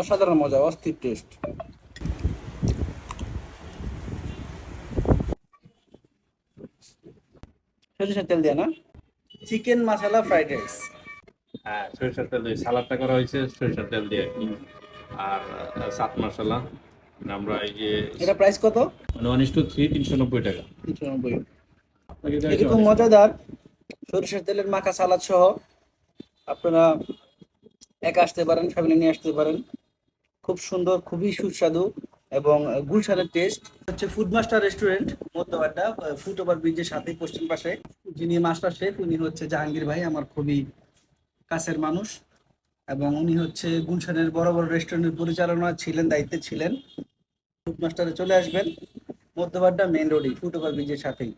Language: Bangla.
অসাধারণ মজা, অস্থির টেস্ট। সরিষার তেল দিয়ে না? চিকেন মশলা ফ্রাইড রাইস। হ্যাঁ, সরিষার তেল দিয়ে সালাদটা করা হয়েছে সরিষার তেল দিয়ে আর কি। আর সাত মশলা আমরা এই যে এটা প্রাইস কত? মানে 1:3 390 টাকা। 390। আপনাকে দেওয়া হয়েছে এরকম মজাদার সরিষার তেলের মাখা সালাদ সহ আপনারা একা আসতে পারেন, ফ্যামিলি নিয়ে আসতে পারেন। খুব সুন্দর, খুবই সুস্বাদু এবং গুলশানের টেস্ট। হচ্ছে food master restaurant, Madhya Badda, foot over ব্রিজের সাথে পশ্চিম পাশে। যিনি মাস্টার শেফ উনি হচ্ছে জাহাঙ্গীর ভাই, আমার খুবই কাছের মানুষ। এবং উনি হচ্ছে গুলশানের বড় বড় রেস্টুরেন্টের পরিচালনা ছিলেন, দায়িত্বে ছিলেন। ফুড মাস্টারে চলে আসবেন, মধ্যবাড্ডা মেইন রোডে ফুট ওভার ব্রিজের সাথেই।